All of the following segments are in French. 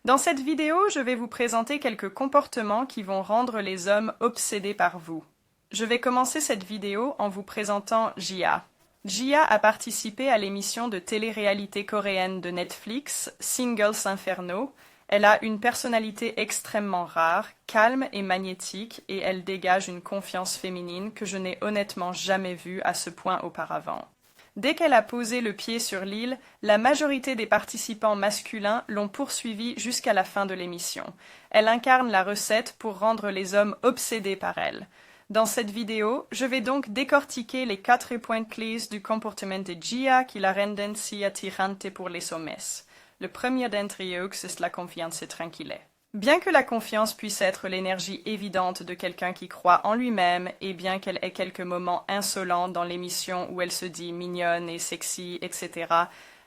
Dans cette vidéo, je vais vous présenter quelques comportements qui vont rendre les hommes obsédés par vous. Je vais commencer cette vidéo en vous présentant Jia. Jia a participé à l'émission de télé-réalité coréenne de Netflix, Singles Inferno. Elle a une personnalité extrêmement rare, calme et magnétique, et elle dégage une confiance féminine que je n'ai honnêtement jamais vue à ce point auparavant. Dès qu'elle a posé le pied sur l'île, la majorité des participants masculins l'ont poursuivie jusqu'à la fin de l'émission. Elle incarne la recette pour rendre les hommes obsédés par elle. Dans cette vidéo, je vais donc décortiquer les 4 points clés du comportement de Jia qui la rendent si attirante pour les hommes. Le premier d'entre eux, c'est la confiance tranquille. Bien que la confiance puisse être l'énergie évidente de quelqu'un qui croit en lui-même, et bien qu'elle ait quelques moments insolents dans l'émission où elle se dit mignonne et sexy, etc.,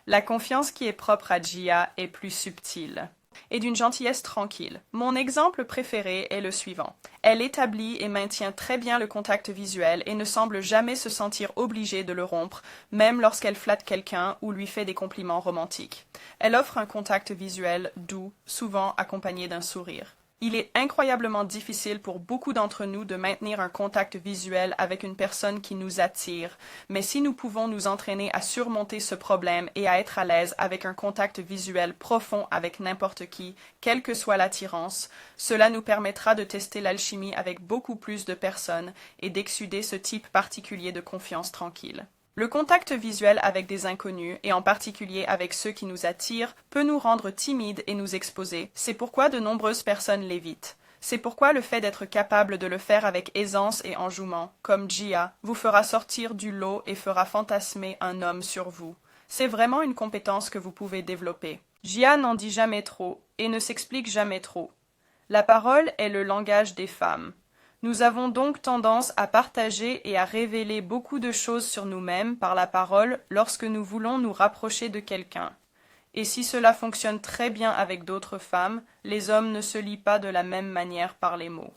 la confiance qui est propre à Jia est plus subtile et d'une gentillesse tranquille. Mon exemple préféré est le suivant. Elle établit et maintient très bien le contact visuel et ne semble jamais se sentir obligée de le rompre, même lorsqu'elle flatte quelqu'un ou lui fait des compliments romantiques. Elle offre un contact visuel doux, souvent accompagné d'un sourire. Il est incroyablement difficile pour beaucoup d'entre nous de maintenir un contact visuel avec une personne qui nous attire, mais si nous pouvons nous entraîner à surmonter ce problème et à être à l'aise avec un contact visuel profond avec n'importe qui, quelle que soit l'attirance, cela nous permettra de tester l'alchimie avec beaucoup plus de personnes et d'exsuder ce type particulier de confiance tranquille. Le contact visuel avec des inconnus, et en particulier avec ceux qui nous attirent, peut nous rendre timides et nous exposer. C'est pourquoi de nombreuses personnes l'évitent. C'est pourquoi le fait d'être capable de le faire avec aisance et enjouement, comme Jia, vous fera sortir du lot et fera fantasmer un homme sur vous. C'est vraiment une compétence que vous pouvez développer. Jia n'en dit jamais trop, et ne s'explique jamais trop. La parole est le langage des femmes. Nous avons donc tendance à partager et à révéler beaucoup de choses sur nous-mêmes par la parole lorsque nous voulons nous rapprocher de quelqu'un. Et si cela fonctionne très bien avec d'autres femmes, les hommes ne se lient pas de la même manière par les mots.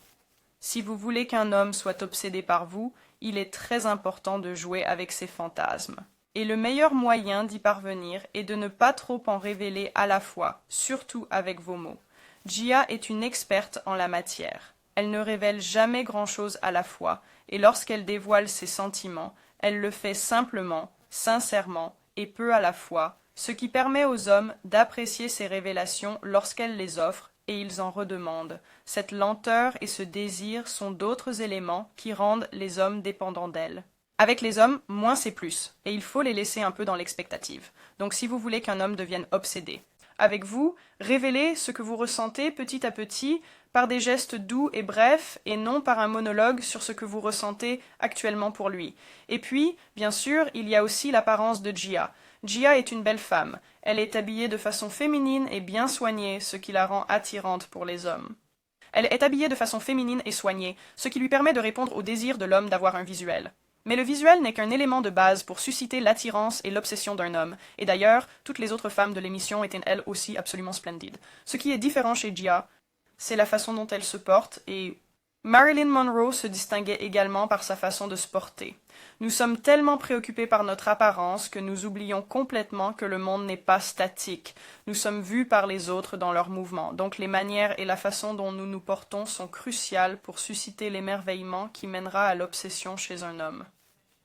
Si vous voulez qu'un homme soit obsédé par vous, il est très important de jouer avec ses fantasmes. Et le meilleur moyen d'y parvenir est de ne pas trop en révéler à la fois, surtout avec vos mots. Jia est une experte en la matière. Elle ne révèle jamais grand-chose à la fois, et lorsqu'elle dévoile ses sentiments, elle le fait simplement, sincèrement et peu à la fois, ce qui permet aux hommes d'apprécier ces révélations lorsqu'elle les offre, et ils en redemandent. Cette lenteur et ce désir sont d'autres éléments qui rendent les hommes dépendants d'elle. Avec les hommes, moins c'est plus, et il faut les laisser un peu dans l'expectative. Donc si vous voulez qu'un homme devienne obsédé. Avec vous, révélez ce que vous ressentez petit à petit par des gestes doux et brefs et non par un monologue sur ce que vous ressentez actuellement pour lui. Et puis, bien sûr, il y a aussi l'apparence de Jia. Jia est une belle femme. Elle est habillée de façon féminine et bien soignée, ce qui la rend attirante pour les hommes. Elle est habillée de façon féminine et soignée, ce qui lui permet de répondre au désir de l'homme d'avoir un visuel. Mais le visuel n'est qu'un élément de base pour susciter l'attirance et l'obsession d'un homme, et d'ailleurs, toutes les autres femmes de l'émission étaient elles aussi absolument splendides. Ce qui est différent chez Jia, c'est la façon dont elle se porte, et Marilyn Monroe se distinguait également par sa façon de se porter. Nous sommes tellement préoccupés par notre apparence que nous oublions complètement que le monde n'est pas statique. Nous sommes vus par les autres dans leurs mouvements, donc les manières et la façon dont nous nous portons sont cruciales pour susciter l'émerveillement qui mènera à l'obsession chez un homme.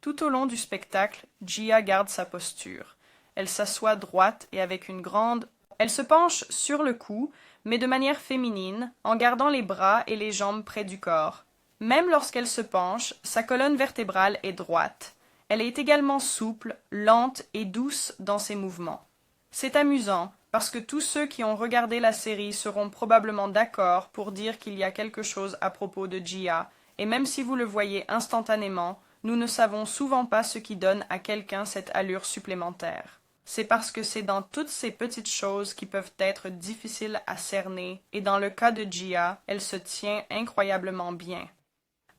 Tout au long du spectacle, Jia garde sa posture. Elle s'assoit droite et avec une grande... Elle se penche sur le cou, mais de manière féminine, en gardant les bras et les jambes près du corps. Même lorsqu'elle se penche, sa colonne vertébrale est droite. Elle est également souple, lente et douce dans ses mouvements. C'est amusant, parce que tous ceux qui ont regardé la série seront probablement d'accord pour dire qu'il y a quelque chose à propos de Jia, et même si vous le voyez instantanément, nous ne savons souvent pas ce qui donne à quelqu'un cette allure supplémentaire. C'est parce que c'est dans toutes ces petites choses qui peuvent être difficiles à cerner, et dans le cas de Jia, elle se tient incroyablement bien.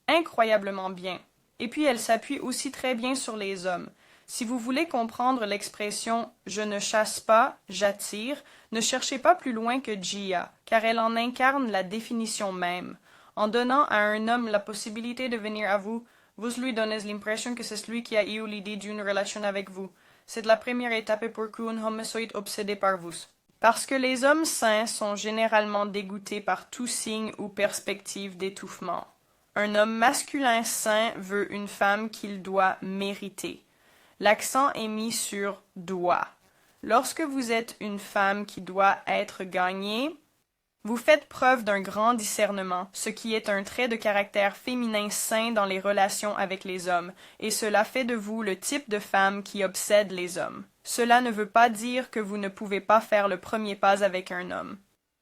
Incroyablement bien. Et puis elle s'appuie aussi très bien sur les hommes. Si vous voulez comprendre l'expression « je ne chasse pas, j'attire », ne cherchez pas plus loin que Jia, car elle en incarne la définition même. En donnant à un homme la possibilité de venir à vous, vous lui donnez l'impression que c'est lui qui a eu l'idée d'une relation avec vous. C'est la première étape pour qu'un homme soit obsédé par vous. Parce que les hommes sains sont généralement dégoûtés par tout signe ou perspective d'étouffement. Un homme masculin sain veut une femme qu'il doit mériter. L'accent est mis sur « doit ». Lorsque vous êtes une femme qui doit être gagnée, vous faites preuve d'un grand discernement, ce qui est un trait de caractère féminin sain dans les relations avec les hommes, et cela fait de vous le type de femme qui obsède les hommes. Cela ne veut pas dire que vous ne pouvez pas faire le premier pas avec un homme.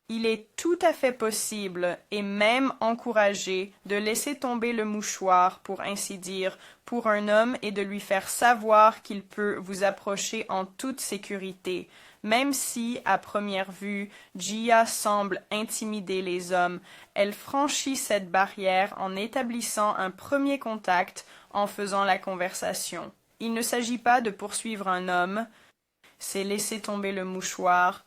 Il est tout à fait possible, et même encouragé, de laisser tomber le mouchoir, pour ainsi dire, pour un homme et de lui faire savoir qu'il peut vous approcher en toute sécurité, même si, à première vue, Gia semble intimider les hommes, elle franchit cette barrière en établissant un premier contact, en faisant la conversation. Il ne s'agit pas de poursuivre un homme, c'est laisser tomber le mouchoir,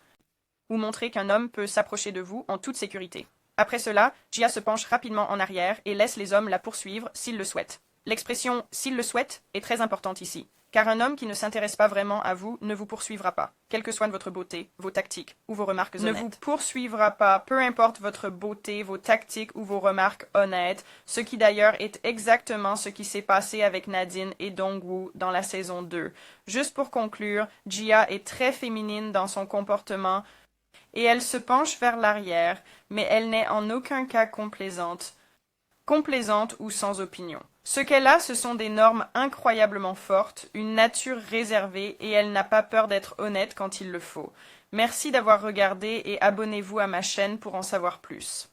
ou montrer qu'un homme peut s'approcher de vous en toute sécurité. Après cela, Gia se penche rapidement en arrière et laisse les hommes la poursuivre s'ils le souhaitent. L'expression « s'il le souhaite » est très importante ici, car un homme qui ne s'intéresse pas vraiment à vous ne vous poursuivra pas, quelle que soit votre beauté, vos tactiques ou vos remarques honnêtes. Ne vous poursuivra pas, peu importe votre beauté, vos tactiques ou vos remarques honnêtes, ce qui d'ailleurs est exactement ce qui s'est passé avec Nadine et Dongwoo dans la saison 2. Juste pour conclure, Gia est très féminine dans son comportement, et elle se penche vers l'arrière, mais elle n'est en aucun cas complaisante ou sans opinion. Ce qu'elle a, ce sont des normes incroyablement fortes, une nature réservée, et elle n'a pas peur d'être honnête quand il le faut. Merci d'avoir regardé et abonnez-vous à ma chaîne pour en savoir plus.